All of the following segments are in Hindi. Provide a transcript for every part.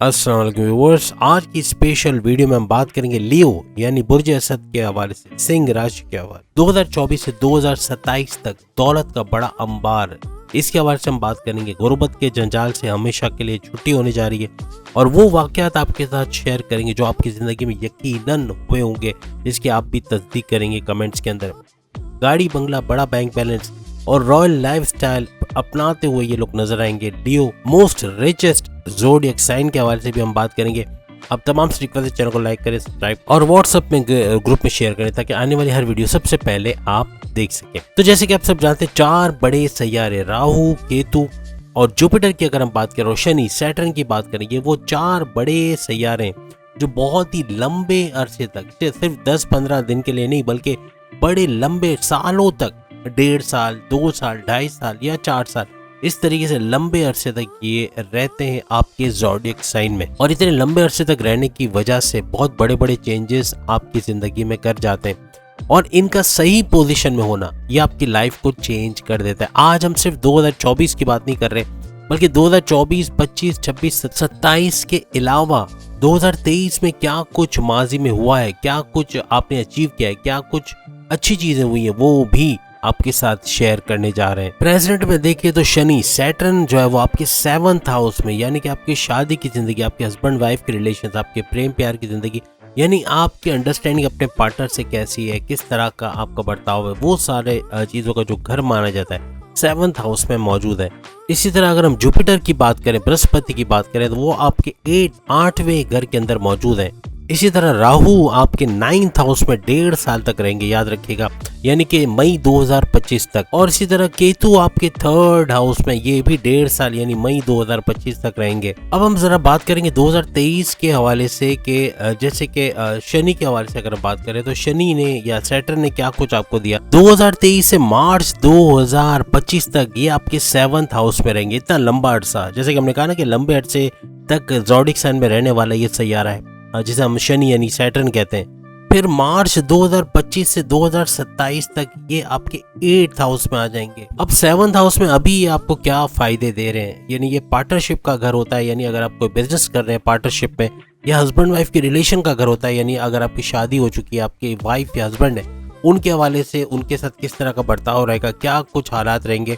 अस्सलाम वालेकुम व्यूअर्स, आज की स्पेशल वीडियो में हम बात करेंगे लियो यानी बुर्ज असद के हवाले से सिंह राशि के हवाले 2024 से 2027 तक दौलत का बड़ा अंबार। इसके हवाले से हम बात करेंगे। गुर्बत के जंजाल से हमेशा के लिए छुट्टी होने जा रही है और वो वाकयात आपके साथ शेयर करेंगे जो आपकी जिंदगी में यकीनन हुए होंगे, जिसकी आप भी तस्दीक करेंगे कमेंट्स के अंदर। गाड़ी, बंगला, बड़ा बैंक बैलेंस और रॉयल लाइफस्टाइल अपनाते हुए ये लोग नजर आएंगे। लियो मोस्ट रिचेस्ट ज़ोडिएक साइन के हवाले से भी हम बात करेंगे। अब तमाम रिक्वेस्ट है, चैनल को लाइक करें, सब्सक्राइब और व्हाट्सएप में ग्रुप में शेयर करें ताकि आने वाली हर वीडियो सबसे पहले आप देख सकें। तो जैसे कि आप सब जानते हैं, 4 बड़े सैयारे राहु, केतु और जुपिटर की अगर हम बात करें और शनि, सैटर्न की बात करेंगे, वो 4 बड़े सैयारे जो बहुत ही लंबे अरसे तक, सिर्फ 10-15 दिन के लिए नहीं बल्कि बड़े लंबे सालों तक, 1.5 साल, 2 साल, 2.5 साल या 4 साल, इस तरीके से लंबे अरसे तक ये रहते हैं आपके ज़ोडिएक साइन में। और इतने लंबे अरसे तक रहने की वजह से बहुत बड़े बड़े चेंजेस आपकी जिंदगी में कर जाते हैं और इनका सही पोजीशन में होना ये आपकी लाइफ को चेंज कर देता है। आज हम सिर्फ 2024 की बात नहीं कर रहे बल्कि 2024, 25, 26, 27 के अलावा 2023 में क्या कुछ माजी में हुआ है, क्या कुछ आपने अचीव किया है, क्या कुछ अच्छी चीजें हुई है, वो भी आपके साथ शेयर करने जा रहे हैं। प्रेजेंट में देखिए तो शनि, सैटर्न जो है वो आपके 7th हाउस में, यानी कि आपकी शादी की जिंदगी, आपके हस्बैंड वाइफ के रिलेशंस, आपके प्रेम प्यार की जिंदगी, यानी आपकी अंडरस्टैंडिंग अपने पार्टनर से कैसी है, किस तरह का आपका बर्ताव है, वो सारे चीजों का जो घर माना जाता है 7th हाउस में मौजूद है। इसी तरह अगर हम जुपिटर की बात करें, बृहस्पति की बात करें, तो वो आपके 8वें घर के अंदर मौजूद है। इसी तरह राहु आपके 9th हाउस में 1.5 साल तक रहेंगे, याद रखिएगा, यानी कि मई 2025 तक। और इसी तरह केतु आपके 3rd हाउस में, ये भी 1.5 साल यानी मई 2025 तक रहेंगे। अब हम जरा बात करेंगे 2023 के हवाले से कि जैसे कि शनि के हवाले से अगर हम बात करें तो शनि ने या सैटर्न ने क्या कुछ आपको दिया। 2023 से मार्च 2025 तक ये आपके 7th हाउस में रहेंगे। इतना लंबा अरसा, जैसे कि हमने कहा ना कि लंबे अरसे तक ज़ोडिएक साइन में रहने वाला ये सैयारा है जिसे हम शनि यानी सैटर्न कहते हैं। फिर मार्च 2025 से 2027 तक ये आपके 8th हाउस में आ जाएंगे। अब 7th हाउस में अभी ये आपको क्या फायदे दे रहे हैं, यानी ये पार्टनरशिप का घर होता है, यानी अगर आप कोई बिजनेस कर रहे हैं पार्टनरशिप में, या हस्बैंड वाइफ के रिलेशन का घर होता है, यानी अगर आपकी शादी हो चुकी है, आपकी वाइफ या हस्बैंड है, उनके हवाले से उनके साथ किस तरह का बर्ताव रहेगा, क्या कुछ हालात रहेंगे,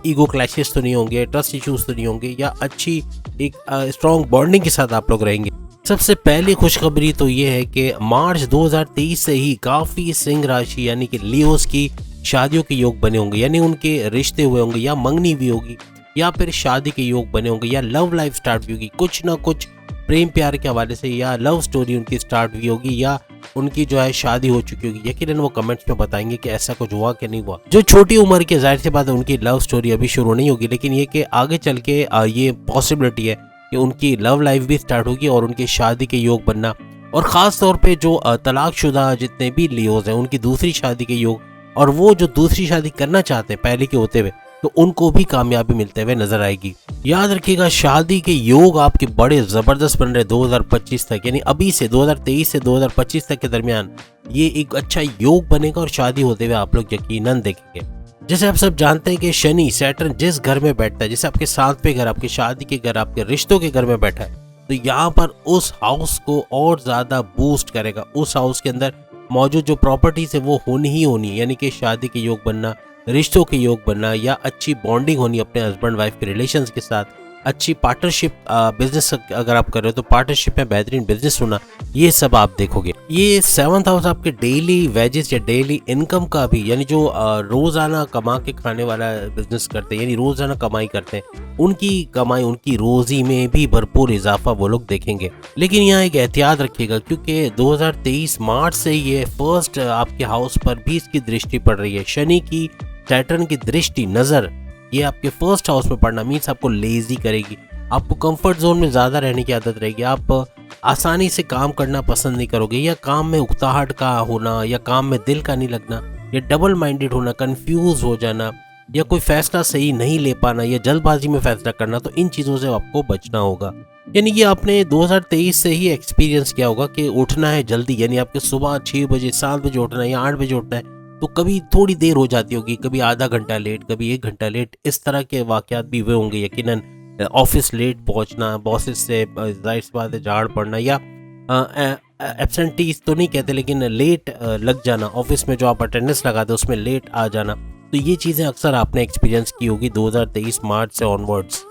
ईगो क्लैशेस तो नहीं होंगे, ट्रस्ट इश्यूज तो नहीं होंगे, या अच्छी एक स्ट्रॉन्ग बॉन्डिंग के साथ आप लोग रहेंगे। सबसे पहली खुशखबरी तो ये है कि मार्च 2023 से ही काफ़ी सिंह राशि यानी कि लियोस की शादियों के योग बने होंगे, यानी उनके रिश्ते हुए होंगे, या मंगनी भी होगी, या फिर शादी के योग बने होंगे, या लव लाइफ स्टार्ट भी होगी, कुछ ना कुछ प्रेम प्यार के हवाले से, या लव स्टोरी उनकी स्टार्ट हुई होगी, या उनकी जो है शादी हो चुकी होगी। यकीनन वो कमेंट्स में बताएंगे कि ऐसा कुछ हुआ कि नहीं हुआ। जो छोटी उम्र के, जाहिर सी बात है उनकी लव स्टोरी अभी शुरू नहीं होगी, लेकिन ये कि आगे चल के ये पॉसिबिलिटी है कि उनकी लव लाइफ भी स्टार्ट होगी और उनकी शादी के योग बनना, और ख़ास तौर पे जो तलाकशुदा जितने भी लियोज हैं उनकी दूसरी शादी के योग, और वो जो दूसरी शादी करना चाहते हैं पहले के होते हुए, तो उनको भी कामयाबी मिलते हुए नजर आएगी। याद रखिएगा, शादी के योग आपके बड़े ज़बरदस्त बन रहे 2025 तक, यानी अभी से 2023 से 2025 तक के दरमियान ये एक अच्छा योग बनेगा और शादी होते हुए आप लोग यकीनन देखेंगे। जैसे आप सब जानते हैं कि शनि, सैटर्न जिस घर में बैठता है, जैसे आपके 7वें घर, आपकी शादी के घर, आपके रिश्तों के घर में बैठा है, तो यहाँ पर उस हाउस को और ज्यादा बूस्ट करेगा। उस हाउस के अंदर मौजूद जो प्रॉपर्टीज है वो होनी ही होनी है, यानी कि शादी के योग बनना, रिश्तों के योग बनना, या अच्छी बॉन्डिंग होनी अपने हस्बैंड वाइफ के रिलेशंस के साथ, अच्छी पार्टनरशिप, बिजनेस अगर आप कर रहे हो तो पार्टनरशिप में बेहतरीन बिजनेस होना, ये सब आप देखोगे। ये 7th हाउस आपके डेली वेजेस या डेली इनकम का भी, यानी जो रोजाना कमा के खाने वाला बिजनेस करते हैं, यानी रोजाना कमाई करते हैं, उनकी कमाई, उनकी रोजी में भी भरपूर इजाफा वो लोग देखेंगे। लेकिन यहाँ एक एहतियात रखिएगा, क्योंकि 2023 मार्च से ये फर्स्ट आपके हाउस पर भी इसकी दृष्टि पड़ रही है। शनि की, सैटर्न की दृष्टि, नजर, ये आपके फर्स्ट हाउस में पड़ना मीन्स आपको लेजी करेगी, आपको कंफर्ट जोन में ज़्यादा रहने की आदत रहेगी, आप आसानी से काम करना पसंद नहीं करोगे, या काम में उकताहट का होना, या काम में दिल का नहीं लगना, या डबल माइंडेड होना, कंफ्यूज हो जाना, या कोई फैसला सही नहीं ले पाना, या जल्दबाजी में फैसला करना, तो इन चीज़ों से आपको बचना होगा। यानी ये आपने 2023 से ही एक्सपीरियंस किया होगा कि उठना है जल्दी, यानी आपके सुबह 6 बजे, 7 बजे उठना है या 8 बजे उठना है, तो कभी थोड़ी देर हो जाती होगी, कभी आधा घंटा लेट, कभी 1 घंटा लेट, इस तरह के वाकयात भी हुए होंगे यकीनन ऑफिस लेट पहुंचना, बॉसेस से जाहिर सी बात है झाड़ पड़ना, या एब्सेंटीज तो नहीं कहते लेकिन लेट लग जाना, ऑफिस में जो आप अटेंडेंस लगाते हो उसमें लेट आ जाना, तो ये चीज़ें अक्सर आपने एक्सपीरियंस की होगी 2023 मार्च से ऑनवर्ड्स।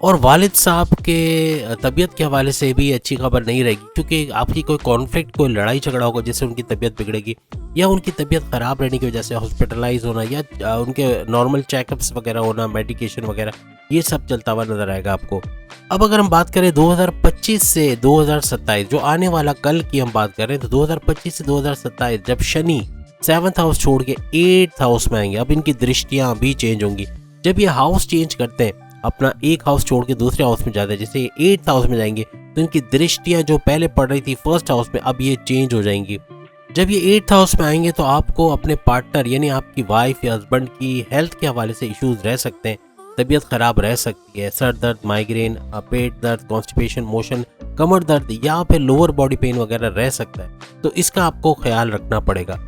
और वालिद साहब के तबीयत के हवाले से भी अच्छी खबर नहीं रहेगी, क्योंकि आपकी कोई कॉन्फ्लिक्ट, कोई लड़ाई झगड़ा होगा जिससे उनकी तबीयत बिगड़ेगी, या उनकी तबीयत ख़राब रहने की वजह से हॉस्पिटलाइज होना, या उनके नॉर्मल चेकअप्स वगैरह होना, मेडिकेशन वगैरह, ये सब चलता हुआ नजर आएगा आपको। अब अगर हम बात करें 2025 से 2027, जो आने वाला कल की हम बात करें, तो 2025 से 2027 जब शनि 7th हाउस छोड़ के 8th हाउस में आएंगे, अब इनकी दृष्टियां भी चेंज होंगी। जब ये हाउस चेंज करते हैं, अपना एक हाउस छोड़ के दूसरे हाउस में जाते हैं, जैसे 8th हाउस में जाएंगे, तो इनकी दृष्टियां जो पहले पड़ रही थी 1st हाउस में, अब ये चेंज हो जाएंगी। जब ये 8th हाउस में आएंगे तो आपको अपने पार्टनर यानी आपकी वाइफ या हस्बैंड की हेल्थ के हवाले से इश्यूज रह सकते हैं, तबीयत खराब रह सकती है, सर दर्द, माइग्रेन, पेट दर्द, कॉन्स्टिपेशन, मोशन, कमर दर्द, या फिर लोअर बॉडी पेन वगैरह रह सकता है, तो इसका आपको ख्याल रखना पड़ेगा।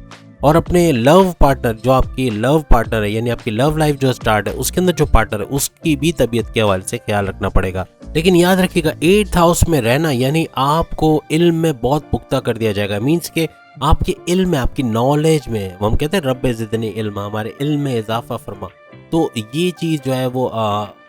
और अपने लव पार्टनर, जो आपकी लव पार्टनर है यानी आपकी लव लाइफ जो स्टार्ट है उसके अंदर जो पार्टनर है उसकी भी तबीयत के हवाले से ख्याल रखना पड़ेगा। लेकिन याद रखिएगा 8th हाउस में रहना यानी आपको इल्म में बहुत पुख्ता कर दिया जाएगा, मीन्स के आपके इल्म में, आपकी नॉलेज में, हम कहते हैं रब्बे ज़िदनी इल्म, हमारे इल्म में इजाफा फरमा, तो ये चीज़ जो है वो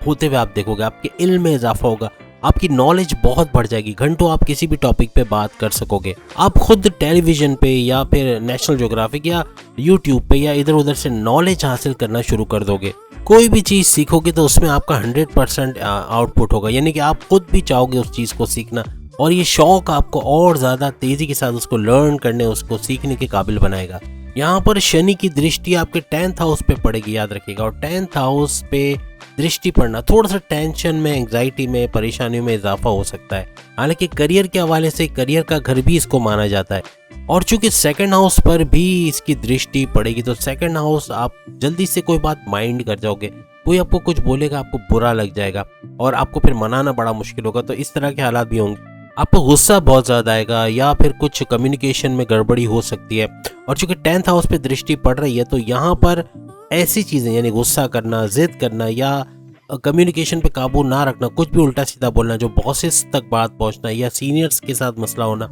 होते हुए आप देखोगे आपके इल्म में इजाफा होगा, आपकी नॉलेज बहुत बढ़ जाएगी, घंटों आप किसी भी टॉपिक पे बात कर सकोगे। आप खुद टेलीविजन पे या फिर नेशनल ज्योग्राफिक या यूट्यूब पे या इधर उधर से नॉलेज हासिल करना शुरू कर दोगे। कोई भी चीज़ सीखोगे तो उसमें आपका 100% आउटपुट होगा, यानी कि आप खुद भी चाहोगे उस चीज़ को सीखना, और ये शौक आपको और ज़्यादा तेज़ी के साथ उसको लर्न करने, उसको सीखने के काबिल बनाएगा। यहाँ पर शनि की दृष्टि आपके 10th हाउस पे पड़ेगी, याद रखिएगा, और 10th हाउस पे दृष्टि पड़ना थोड़ा सा टेंशन में, एंग्जाइटी में, परेशानियों में इजाफा हो सकता है। हालांकि करियर के हवाले से करियर का घर भी इसको माना जाता है, और चूंकि 2nd हाउस पर भी इसकी दृष्टि पड़ेगी तो 2nd हाउस आप जल्दी से कोई बात माइंड कर जाओगे, कोई आपको कुछ बोलेगा आपको बुरा लग जाएगा और आपको फिर मनाना बड़ा मुश्किल होगा, तो इस तरह के हालात भी होंगे। आपको गुस्सा बहुत ज़्यादा आएगा या फिर कुछ कम्युनिकेशन में गड़बड़ी हो सकती है। और चूंकि 10th हाउस पे दृष्टि पड़ रही है तो यहाँ पर ऐसी चीज़ें यानी गुस्सा करना, जिद करना, या कम्युनिकेशन पे काबू ना रखना, कुछ भी उल्टा सीधा बोलना, जो बॉसेस तक बात पहुँचना या सीनियर्स के साथ मसला होना,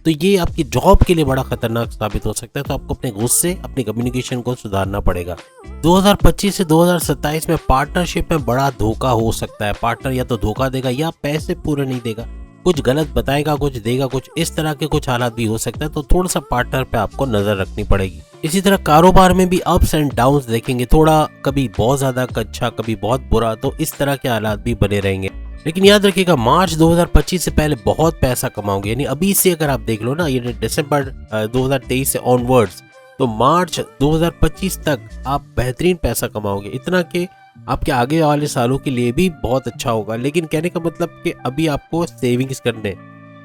तो ये आपकी जॉब के लिए बड़ा खतरनाक साबित हो सकता है। तो आपको अपने गुस्से, अपनी कम्युनिकेशन को सुधारना पड़ेगा। 2025 से 2027 में पार्टनरशिप में बड़ा धोखा हो सकता है। पार्टनर या तो धोखा देगा या पैसे पूरे नहीं देगा, कुछ गलत बताएगा, कुछ देगा, कुछ इस तरह के कुछ हालात भी हो सकता है, तो थोड़ा सा पार्टनर पे आपको नजर रखनी पड़ेगी। इसी तरह कारोबार में भी अप्स एंड डाउन्स देखेंगे, थोड़ा कभी बहुत ज्यादा अच्छा, कभी बहुत बुरा, तो इस तरह के हालात भी बने रहेंगे। लेकिन याद रखिएगा मार्च 2025 से पहले बहुत पैसा कमाओगे, यानी अभी से अगर आप देख लो ना, ये दिसंबर 2023 से ऑनवर्ड्स, तो मार्च 2025 तक आप बेहतरीन पैसा कमाओगे, इतना कि आपके आगे वाले सालों के लिए भी बहुत अच्छा होगा। लेकिन कहने का मतलब कि अभी आपको सेविंग्स करने,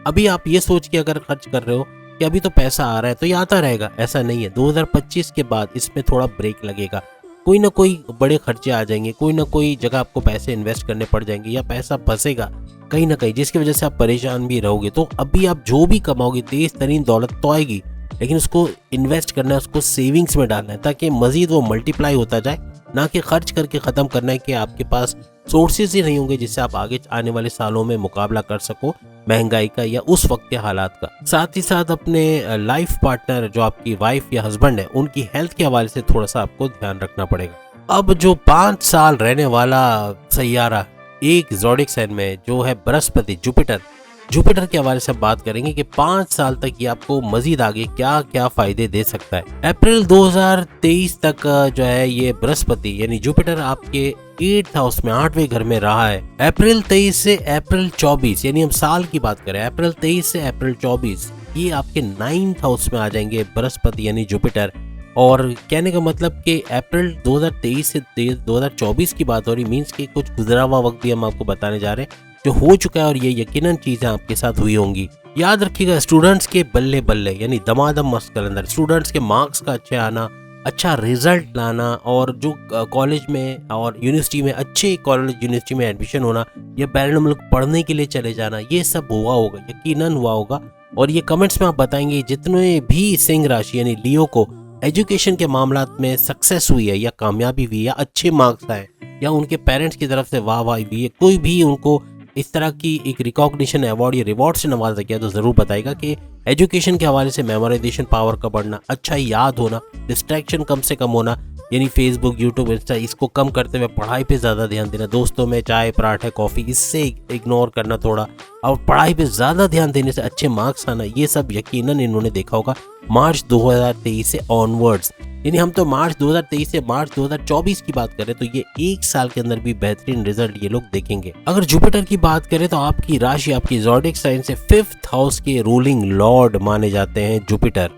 अभी आप ये सोच के अगर खर्च कर रहे हो कि अभी तो पैसा आ रहा है तो ये आता रहेगा, ऐसा नहीं है। 2025 के बाद इसमें थोड़ा ब्रेक लगेगा, कोई ना कोई बड़े खर्चे आ जाएंगे, कोई ना कोई जगह आपको पैसे इन्वेस्ट करने पड़ जाएंगे, या पैसा फंसेगा कहीं ना कहीं जिसकी वजह से आप परेशान भी रहोगे। तो अभी आप जो भी कमाओगे, तेज तरीन दौलत तो आएगी, लेकिन उसको इन्वेस्ट करना है, उसको सेविंग्स में डालना है, ताकि मजीद वो मल्टीप्लाई होता जाए, ना कि खर्च करके ख़त्म करना है कि आपके पास सोर्सेज ही नहीं होंगे जिससे आप आगे आने वाले सालों में मुकाबला कर सको महंगाई का या उस वक्त के हालात का। साथ ही साथ अपने लाइफ पार्टनर जो आपकी वाइफ या हस्बैंड है उनकी हेल्थ के हवाले से थोड़ा सा आपको ध्यान रखना पड़ेगा। अब जो 5 साल रहने वाला सैयारा एक ज़ोडिक साइन में जो है बृहस्पति, जुपिटर के हवाले से बात करेंगे कि 5 साल तक ये आपको मजीद आगे क्या क्या फायदे दे सकता है। अप्रैल 2023 तक जो है ये बृहस्पति यानी जुपिटर आपके 8th हाउस में 8वें घर में रहा है। अप्रैल 23 से अप्रैल 24 यानी हम साल की बात करें, अप्रैल 23 से अप्रैल 24 ये आपके 9th हाउस में आ जाएंगे बृहस्पति यानी जुपिटर। और कहने का मतलब कि अप्रैल 2023 से 2024 की बात हो रही, मीन्स कि कुछ गुजरा हुआ वक्त भी हम आपको बताने जा रहे हैं जो हो चुका है, और ये यकीनन चीजें आपके साथ हुई होंगी। याद रखिएगा स्टूडेंट्स के बल्ले बल्ले यानी दमादम मस्त कलंदर, स्टूडेंट्स के मार्क्स का अच्छे आना, अच्छा रिजल्ट लाना, और जो कॉलेज में और यूनिवर्सिटी में अच्छे कॉलेज यूनिवर्सिटी में एडमिशन होना या बैरून मुल्क पढ़ने के लिए चले जाना, ये सब हुआ होगा, यकीनन हुआ होगा। और ये कमेंट्स में आप बताएंगे जितने भी सिंह राशि यानी लियो को एजुकेशन के मामला में सक्सेस हुई है या कामयाबी हुई है या अच्छे मार्क्स आए, या उनके पेरेंट्स की तरफ से वाह वाह भी, कोई भी उनको इस तरह की एक रिकॉग्निशन अवार्ड या रिवॉर्ड से नवाजा गया तो ज़रूर बताएगा कि एजुकेशन के हवाले से मेमोराइजेशन पावर का बढ़ना, अच्छा याद होना, डिस्ट्रैक्शन कम से कम होना, यानी फेसबुक, यूट्यूब, इंस्टा इसको कम करते हुए पढ़ाई पे ज़्यादा ध्यान देना, दोस्तों में चाय पराठे कॉफ़ी इससे इग्नोर करना थोड़ा, और पढ़ाई पे ज़्यादा ध्यान देने से अच्छे मार्क्स आना, ये सब यकीनन इन्होंने देखा होगा मार्च 2023 से ऑनवर्ड्स। यानी हम तो मार्च 2023 से मार्च 2024 की बात करें तो ये एक साल के अंदर भी बेहतरीन रिजल्ट ये लोग देखेंगे। अगर जुपिटर की बात करें तो आपकी राशि, आपकी ज़ोडिएक साइन से 5th हाउस के रूलिंग लॉर्ड माने जाते हैं जुपिटर।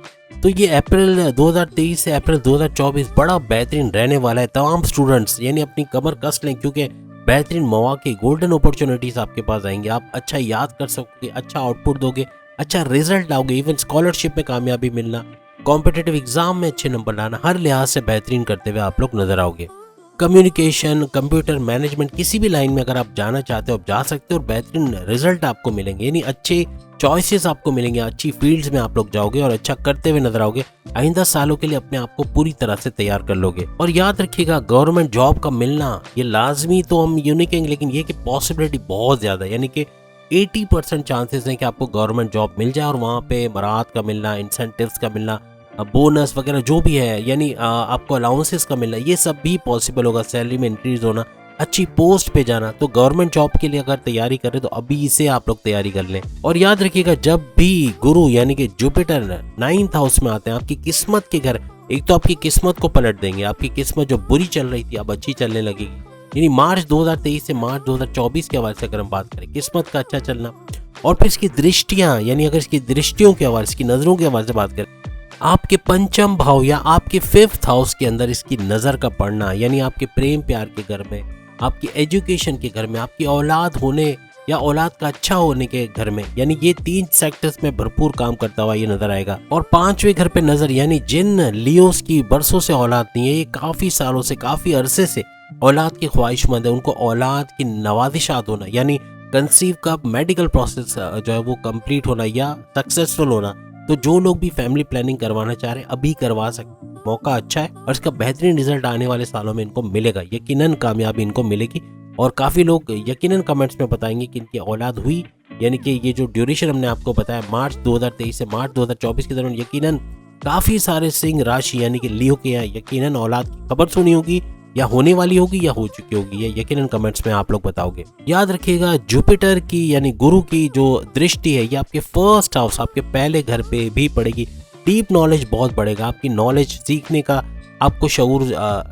तो ये अप्रैल 2023 से अप्रैल 2024 बड़ा बेहतरीन रहने वाला है। तमाम स्टूडेंट्स यानी अपनी कमर कस लें, क्योंकि बेहतरीन मौके, गोल्डन अपॉर्चुनिटीज आपके पास आएंगे। आप अच्छा याद कर सकोगे, अच्छा आउटपुट दोगे, अच्छा रिजल्ट लाओगे, इवन स्कॉलरशिप में कामयाबी मिलना, कॉम्पिटिटिव एग्जाम में अच्छे नंबर लाना, हर लिहाज से बेहतरीन करते हुए आप लोग नजर आओगे। कम्युनिकेशन, कंप्यूटर मैनेजमेंट, किसी भी लाइन में अगर आप जाना चाहते हो आप जा सकते हो और बेहतरीन रिजल्ट आपको मिलेंगे, यानी अच्छे चॉइसेस आपको मिलेंगे, अच्छी फील्ड्स में आप लोग जाओगे और अच्छा करते हुए नजर आओगे। आइंदा सालों के लिए अपने आप को पूरी तरह से तैयार कर लोगे। और याद रखिएगा, गवर्नमेंट जॉब का मिलना ये लाजमी तो हम यूं नहीं कहेंगे, लेकिन ये कि पॉसिबिलिटी बहुत ज़्यादा है, यानी कि 80% चांसेस हैं कि आपको गवर्नमेंट जॉब मिल जाए और वहाँ पे बरात का मिलना, इंसेंटिव्स का मिलना, बोनस वगैरह जो भी है, यानी आपको अलाउंसेस का मिलना, ये सब भी पॉसिबल होगा। सैलरी में इंक्रीज होना, अच्छी पोस्ट पे जाना। तो गवर्नमेंट जॉब के लिए अगर तैयारी कर रहे तो अभी से आप लोग तैयारी कर लें। और याद रखिएगा, जब भी गुरु यानी कि जुपिटर 9th हाउस में आते हैं आपकी किस्मत के घर, एक तो आपकी किस्मत को पलट देंगे, आपकी किस्मत जो बुरी चल रही थी अब अच्छी चलने लगेगी। यानी मार्च 2023 से मार्च 2024 के हवाले से अगर हम बात करें, किस्मत का अच्छा चलना। और फिर इसकी दृष्टियां, यानी अगर इसकी दृष्टियों के हवाले से, इसकी नजरों के हवाले से बात करें, आपके पंचम भाव या आपके 5th हाउस के अंदर इसकी नजर का पड़ना, यानी आपके प्रेम प्यार के घर में, आपकी एजुकेशन के घर में, आपकी औलाद होने या औलाद का अच्छा होने के घर में, यानी ये 3 सेक्टर्स में भरपूर काम करता हुआ ये नजर आएगा। और 5वें घर पे नजर, यानी जिन लियोस की बरसों से औलाद नहीं है, ये काफी सालों से, काफी अरसे से औलाद की ख्वाहिशमंद है, उनको औलाद की नवाजिशात होना, यानी कंसीव का मेडिकल प्रोसेस जो है वो कंप्लीट होना या सक्सेसफुल होना। तो जो लोग भी फैमिली प्लानिंग करवाना चाह रहे हैं अभी करवा सकते, मौका अच्छा है और इसका बेहतरीन रिजल्ट आने वाले सालों में इनको मिलेगा, यकीनन कामयाबी इनको मिलेगी। और काफ़ी लोग यकीनन कमेंट्स में बताएंगे कि इनकी औलाद हुई, यानी कि ये जो ड्यूरेशन हमने आपको बताया मार्च 2023 से मार्च 2024 के दौरान यकीनन काफ़ी सारे सिंह राशि यानी कि लियो के यहाँ यकीनन औलाद की खबर सुनी होगी, या होने वाली होगी या हो चुकी होगी, ये यकीनन कमेंट्स में आप लोग बताओगे। याद रखिएगा, जुपिटर की यानी गुरु की जो दृष्टि है ये आपके 1st हाउस, आपके पहले घर पे भी पड़ेगी। डीप नॉलेज बहुत बढ़ेगा, आपकी नॉलेज सीखने का आपको शऊर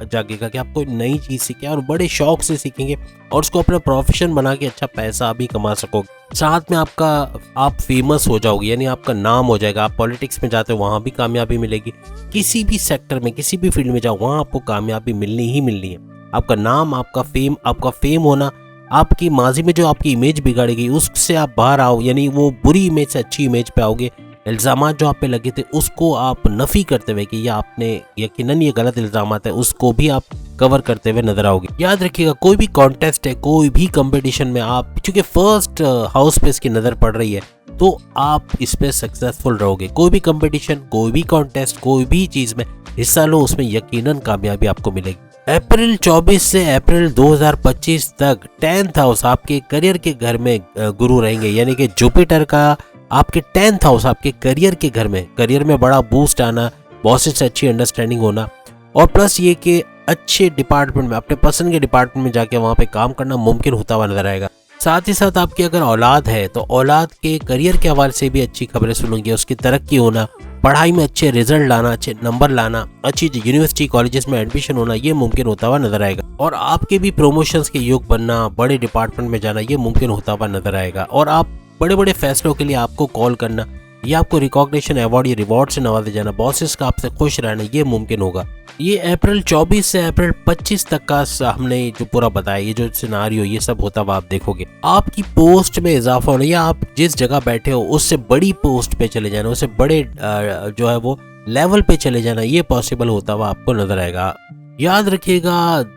जागेगा कि आपको नई चीज़ सीखें और बड़े शौक से सीखेंगे और उसको अपना प्रोफेशन बना के अच्छा पैसा भी कमा सकोगे। साथ में आप फेमस हो जाओगे, यानी आपका नाम हो जाएगा। आप पॉलिटिक्स में जाते हो वहाँ भी कामयाबी मिलेगी, किसी भी सेक्टर में किसी भी फील्ड में जाओ वहाँ आपको कामयाबी मिलनी ही मिलनी है। आपका नाम, आपका फेम होना, आपकी माजी में जो आपकी इमेज बिगाड़ी गई उससे आप बाहर आओ, यानी वो बुरी इमेज से अच्छी इमेज पे आओगे। इल्ज़ामात जो आप पे लगे थे उसको आप नफ़ी करते हुए कि ये आपने यकीनन ये गलत इल्ज़ामात है, उसको भी आप कवर करते हुए नजर आओगे। याद रखिएगा, कोई भी कॉन्टेस्ट है, कोई भी कंपटीशन में आप चूंकि 1st हाउस पे इसकी नज़र पड़ रही है तो आप इस पे सक्सेसफुल रहोगे। कोई भी कंपटीशन, कोई भी कॉन्टेस्ट, कोई भी चीज़ में हिस्सा लो, उसमें यकीनन कामयाबी आपको मिलेगी। अप्रैल 24 से अप्रैल 2025 तक 10th हाउस आपके करियर के घर में गुरु रहेंगे, यानी कि जुपिटर का आपके 10th हाउस आपके करियर के घर में, करियर में बड़ा बूस्ट आना, बॉसेस से अच्छी अंडरस्टैंडिंग होना, और प्लस ये कि अच्छे डिपार्टमेंट में, अपने पसंद के डिपार्टमेंट में जाके वहाँ पे काम करना मुमकिन होता हुआ नजर आएगा। साथ ही साथ आपकी अगर औलाद है तो औलाद के करियर के हवाले से भी अच्छी खबरें सुनेंगे, उसकी तरक्की होना, पढ़ाई में अच्छे रिजल्ट लाना, अच्छे नंबर लाना, अच्छी यूनिवर्सिटी कॉलेजेस में एडमिशन होना, ये मुमकिन होता हुआ नजर आएगा। और आपके भी प्रमोशंस के योग बनना, बड़े डिपार्टमेंट में जाना, ये मुमकिन होता हुआ नजर आएगा। और आप बड़े बड़े फैसलों के लिए आपको कॉल करना या आपको रिकॉग्निशन अवार्ड या रिवॉर्ड से नवाजा जाना, बॉसेस का आपसे खुश रहना, ये मुमकिन होगा। ये अप्रैल 24 से अप्रैल 25 तक का हमने जो पूरा बताया, ये जो सिनारियो ये सब होता हुआ आप देखोगे। आपकी पोस्ट में इजाफा होना या आप जिस जगह बैठे हो उससे बड़ी पोस्ट पे चले जाना, उससे बड़े जो है वो लेवल पे चले जाना, ये पॉसिबल होता हुआ आपको नजर आएगा। याद रखिएगा,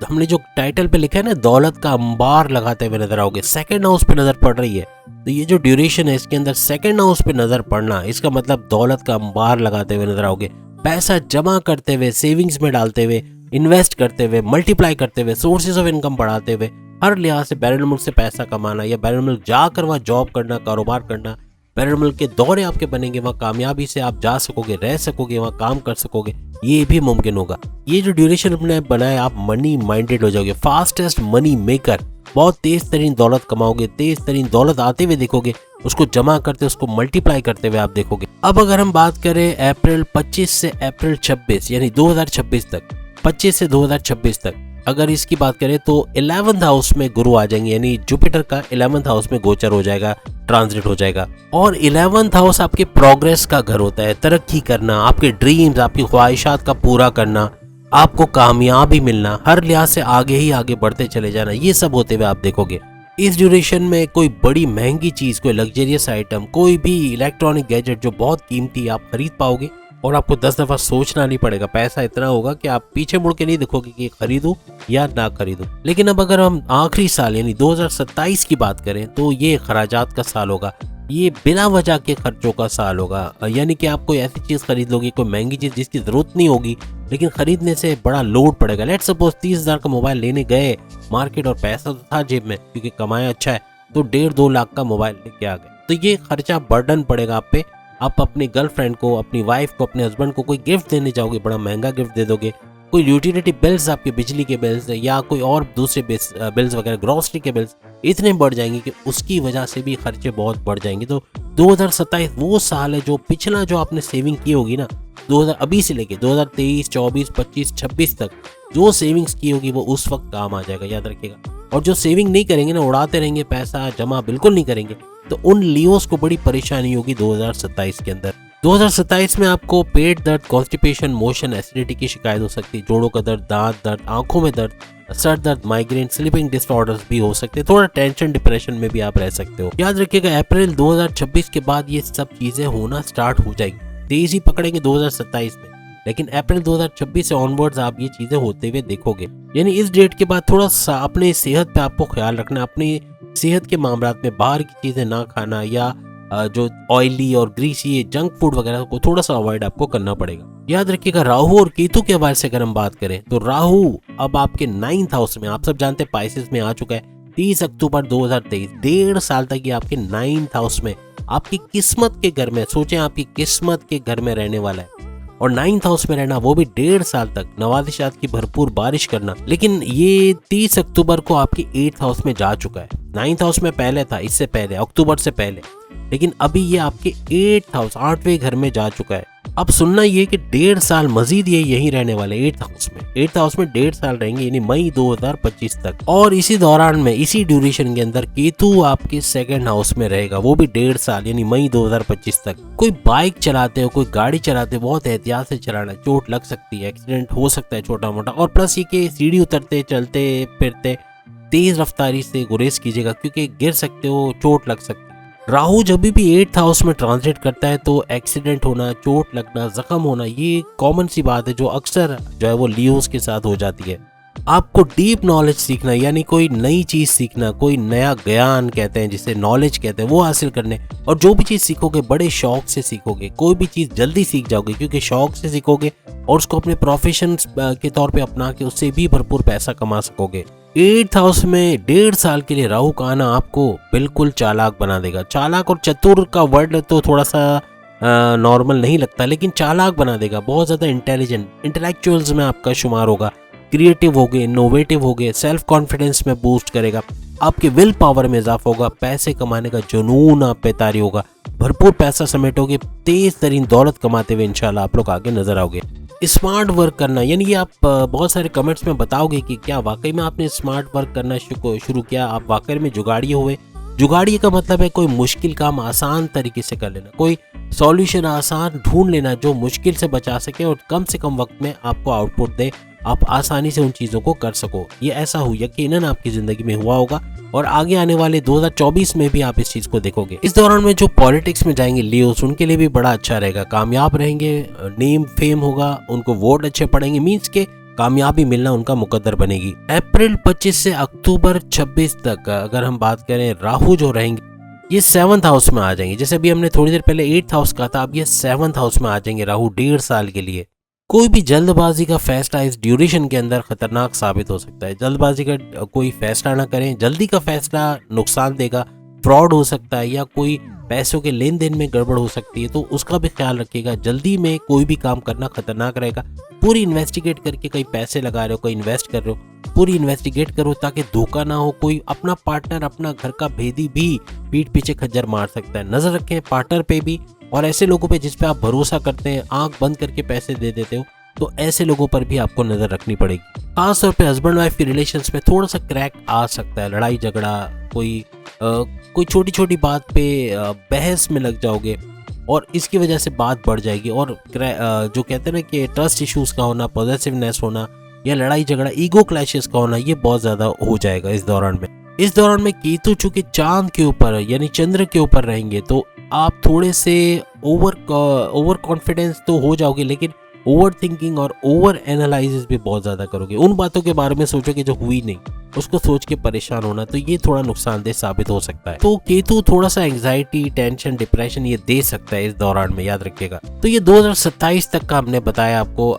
हमने जो टाइटल पे लिखा है ना, दौलत का अंबार लगाते हुए नजर आओगे। 2nd हाउस पे नजर पड़ रही है तो ये जो ड्यूरेशन है इसके अंदर 2nd हाउस पे नजर पड़ना, इसका मतलब दौलत का अंबार लगाते हुए नजर आओगे, पैसा जमा करते हुए, सेविंग्स में डालते हुए, इन्वेस्ट करते हुए, मल्टीप्लाई करते हुए, सोर्सेज ऑफ इनकम बढ़ाते हुए, हर लिहाज से बैरल मुल्क से पैसा कमाना या बैरल मुल्क जाकर वहाँ जॉब करना, कारोबार करना, बैरल मुल्क के दौरे आपके बनेंगे, वहाँ कामयाबी से आप जा सकोगे, रह सकोगे, वहाँ काम कर सकोगे, ये भी मुमकिन होगा। ये जो ड्यूरेशन अपने बनाए, आप मनी माइंडेड हो जाओगे, फास्टेस्ट मनी मेकर, बहुत तेज तरीन दौलत कमाओगे, तेज तरीन दौलत आते हुए देखोगे, उसको जमा करते, उसको मल्टीप्लाई करते हुए आप देखोगे। अब अगर हम बात करें अप्रैल 25 से अप्रैल 26 यानी 2026 तक, 25 से 2026 तक अगर इसकी बात करें तो 11th हाउस में गुरु आ जाएंगे, यानी जुपिटर का 11th हाउस में गोचर हो जाएगा, ट्रांजिट हो जाएगा। और 11th हाउस आपके प्रोग्रेस का घर होता है, तरक्की करना, आपके ड्रीम्स, आपकी ख्वाहिशात का पूरा करना, आपको कामयाबी मिलना, हर लिहाज से आगे ही आगे बढ़ते चले जाना, ये सब होते हुए आप देखोगे। इस ड्यूरेशन में कोई बड़ी महंगी चीज, कोई लग्जरियस आइटम, कोई भी इलेक्ट्रॉनिक गैजेट जो बहुत कीमती आप खरीद पाओगे और आपको 10 दफा सोचना नहीं पड़ेगा। पैसा इतना होगा कि आप पीछे मुड़ के नहीं देखोगे कि खरीदूं या ना खरीदूं। लेकिन अब अगर हम आखिरी साल यानी 2027 की बात करें तो ये खराजात का साल होगा, ये बिना वजह के खर्चों का साल होगा। यानी कि आप कोई ऐसी चीज खरीद लोगे, कोई महंगी चीज जिसकी जरूरत नहीं होगी, लेकिन खरीदने से बड़ा लोड पड़ेगा। लेट्स सपोज 30,000 का मोबाइल लेने गए मार्केट और पैसा तो था जेब में क्योंकि कमाया अच्छा है, तो 1.5-2 लाख का मोबाइल लेके आ गए, तो ये खर्चा बर्डन पड़ेगा आप पे। आप अपनी गर्लफ्रेंड को, अपनी वाइफ को, अपने हस्बैंड को कोई गिफ्ट देने जाओगे, बड़ा महंगा गिफ्ट दे दोगे, कोई यूटिलिटी बिल्स, आपके बिजली के बिल्स या कोई और दूसरे बिल्स वगैरह, ग्रोसरी के बिल्स इतने बढ़ जाएंगे कि उसकी वजह से भी खर्चे बहुत बढ़ जाएंगे। तो 2027 वो साल है जो पिछला जो आपने सेविंग की होगी ना, 2000 अभी से लेके 2023, 24, 25, 26 तक जो सेविंग्स की होगी वो उस वक्त काम आ जाएगा, याद रखिएगा। और जो सेविंग नहीं करेंगे ना, उड़ाते रहेंगे पैसा, जमा बिल्कुल नहीं करेंगे, तो उन लियोस को बड़ी परेशानी होगी 2027 के अंदर। 2027 में आपको पेट दर्द, कॉन्स्टिपेशन, मोशन, एसिडिटी की शिकायत हो सकती है, जोड़ों का दर्द, दांत दर्द, आंखों में दर्द, सर दर्द, माइग्रेन, स्लीपिंग डिसऑर्डर्स भी हो सकते हैं, थोड़ा टेंशन, डिप्रेशन में भी आप रह सकते हो। याद रखिएगा अप्रैल 2026 के बाद ये सब चीजें होना स्टार्ट हो जाएगी, तेजी पकड़ेंगे 2027 में, लेकिन अप्रैल 2026 से ऑनवर्ड्स आप ये चीजें होते हुए देखोगे। यानी इस डेट के बाद थोड़ा सा अपने सेहत पे आपको ख्याल रखना, अपनी सेहत के मामलात में बाहर की चीजें ना खाना या जो ऑयली और ग्रीसी जंक फूड वगैरह को थोड़ा सा अवॉइड आपको करना पड़ेगा। याद रखिएगा राहु और केतु के हवाले से अगर हम बात करें तो राहु अब आपके 9th हाउस में, आप सब जानते हैं पाइसेस में आ चुका है 30 अक्टूबर 2023, 1.5 साल तक ये आपके 9th हाउस में, आपकी किस्मत के घर में, सोचें आपकी किस्मत के घर में रहने वाला है, और 9th हाउस में रहना वो भी 1.5 साल तक, नवाजिशात की भरपूर बारिश करना। लेकिन ये 30 अक्टूबर को आपकी 8th हाउस में जा चुका है, 9th हाउस में पहले था, इससे पहले अक्टूबर से पहले, लेकिन अभी ये आपके 8th हाउस, 8वें घर में जा चुका है। अब सुनना ये कि 1.5 साल मजीद ये यहीं रहने वाले 8th हाउस में, 8th हाउस में 1.5 साल रहेंगे, यानी मई 2025 तक। और इसी दौरान में, इसी ड्यूरेशन के अंदर केतु आपके 2nd हाउस में रहेगा, वो भी 1.5 साल यानी मई 2025 तक। कोई बाइक चलाते हो, कोई गाड़ी चलाते हो, बहुत एहतियात से चलाना, चोट लग सकती है, एक्सीडेंट हो सकता है छोटा मोटा। और प्लस ये कि सीढ़ी उतरते, चलते फिरते तेज रफ्तारी से गुरेज कीजिएगा क्योंकि गिर सकते हो, चोट लग सकती है। राहु जब भी 8th हाउस में ट्रांजिट करता है तो एक्सीडेंट होना, चोट लगना, जख्म होना, ये कॉमन सी बात है जो अक्सर जो है वो लियोस के साथ हो जाती है। आपको डीप नॉलेज सीखना, यानी कोई नई चीज सीखना, कोई नया ज्ञान कहते हैं जिसे नॉलेज कहते हैं, वो हासिल करने, और जो भी चीज सीखोगे बड़े शौक से सीखोगे, कोई भी चीज जल्दी सीख जाओगे क्योंकि शौक से सीखोगे और उसको अपने प्रोफेशन के तौर पे अपना के उससे भी भरपूर पैसा कमा सकोगे। 8th हाउस में 1.5 साल के लिए राहु का आना आपको बिल्कुल चालाक बना देगा। चालाक और चतुर का वर्ड तो थोड़ा सा नॉर्मल नहीं लगता, लेकिन चालाक बना देगा, बहुत ज्यादा इंटेलिजेंट, इंटेलेक्चुअल्स में आपका शुमार होगा, क्रिएटिव होगे, इनोवेटिव होगे, सेल्फ कॉन्फिडेंस में बूस्ट करेगा, आपके विल पावर में इजाफा होगा, पैसे कमाने का जुनून आप पे तारी होगा, भरपूर पैसा समेटोगे, तेज तरीन दौलत कमाते हुए इंशाल्लाह आप लोग आगे नजर आओगे। स्मार्ट वर्क करना, यानी कि आप बहुत सारे कमेंट्स में बताओगे कि क्या वाकई में आपने स्मार्ट वर्क करना शुरू किया, आप वाकई में जुगाड़िए हुए। जुगाड़िए का मतलब है कोई मुश्किल काम आसान तरीके से कर लेना, कोई सॉल्यूशन आसान ढूंढ लेना जो मुश्किल से बचा सके और कम से कम वक्त में आपको आउटपुट दे, आप आसानी से उन चीज़ों को कर सको। ये ऐसा हो यकीनन आपकी ज़िंदगी में हुआ होगा और आगे आने वाले 2024 में भी आप इस चीज़ को देखोगे। इस दौरान में जो पॉलिटिक्स में जाएंगे लियोस, उनके लिए भी बड़ा अच्छा रहेगा, कामयाब रहेंगे, नेम फेम होगा, उनको वोट अच्छे पड़ेंगे, मीन्स के कामयाबी मिलना उनका मुकद्दर बनेगी। अप्रैल 25 से अक्टूबर 26 तक अगर हम बात करें, राहु जो रहेंगे ये 7th हाउस में आ जाएंगे। जैसे अभी हमने थोड़ी देर पहले 8th हाउस कहा था, अब ये 7th हाउस में आ जाएंगे राहु 1.5 साल के लिए। कोई भी जल्दबाजी का फैसला इस ड्यूरेशन के अंदर खतरनाक साबित हो सकता है। जल्दबाजी का कोई फैसला ना करें, जल्दी का फैसला नुकसान देगा, फ्रॉड हो सकता है या कोई पैसों के लेन देन में गड़बड़ हो सकती है, तो उसका भी ख्याल रखिएगा। जल्दी में कोई भी काम करना खतरनाक रहेगा। पूरी इन्वेस्टिगेट करके कहीं पैसे लगा रहे हो, कहीं इन्वेस्ट कर रहे हो, पूरी इन्वेस्टिगेट करो ताकि धोखा ना हो। कोई अपना पार्टनर, अपना घर का भेदी भी पीठ पीछे खज्जर मार सकता है। नजर रखें पार्टनर पे भी और ऐसे लोगों पे जिस पे आप भरोसा करते हैं, आंख बंद करके पैसे दे देते हो, तो ऐसे लोगों पर भी आपको नजर रखनी पड़ेगी। खास तौर पे हस्बैंड वाइफ के रिलेशंस में थोड़ा सा क्रैक आ सकता है, लड़ाई झगड़ा, कोई छोटी छोटी बात पे बहस में लग जाओगे और इसकी वजह से बात बढ़ जाएगी। और जो कहते हैं ना कि ट्रस्ट इश्यूज का होना, पॉजिटिवनेस होना या लड़ाई झगड़ा, ईगो क्लैशेस का होना, ये बहुत ज्यादा हो जाएगा इस दौरान में। इस दौरान में केतु चूंकि चांद के ऊपर यानी चंद्र के ऊपर रहेंगे, तो आप थोड़े से ओवर कॉन्फिडेंस तो हो जाओगे, लेकिन ओवर थिंकिंग और ओवर एनालिसिस भी बहुत ज्यादा करोगे। उन बातों के बारे में सोचोगे जो हुई नहीं, उसको सोच के परेशान होना, तो ये थोड़ा नुकसानदेह साबित हो सकता है। तो केतु थोड़ा सा एंग्जाइटी, टेंशन, डिप्रेशन ये दे सकता है इस दौरान में, याद रखिएगा। तो ये 2027 तक का हमने बताया आपको।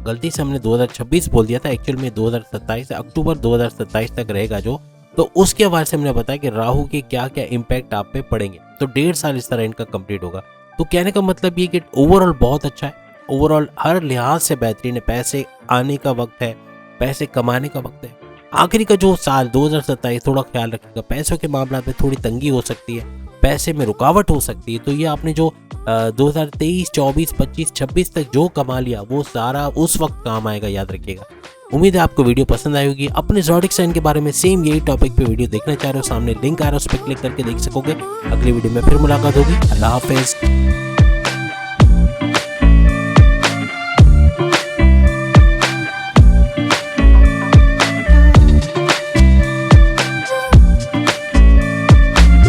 गलती से हमने 2026 बोल दिया था, एक्चुअल में 2027 अक्टूबर 2027 तक रहेगा जो। तो उसके हवाले से हमने बताया कि राहु के क्या क्या इम्पैक्ट आप पे पड़ेंगे। तो 1.5 साल इस तरह इनका कंप्लीट होगा। तो कहने का मतलब ये कि ओवरऑल बहुत अच्छा है, ओवरऑल हर लिहाज से बेहतरीन है। पैसे आने का वक्त है, पैसे कमाने का वक्त है। आखिरी का जो साल 2027 थोड़ा ख्याल रखिएगा, पैसों के मामला में थोड़ी तंगी हो सकती है, पैसे में रुकावट हो सकती है। तो ये आपने जो 2023, 24, 25, 26 तक जो कमा लिया वो सारा उस वक्त काम आएगा, याद रखिएगा। उम्मीद है आपको वीडियो पसंद आई होगी। अपने ज़ोडिक साइन के बारे में सेम यही टॉपिक पे वीडियो देखना चाह रहे हो, सामने लिंक आ रहा है, उस पर क्लिक करके देख सकोगे। अगली वीडियो में फिर मुलाकात होगी। अल्लाह हाफिज़।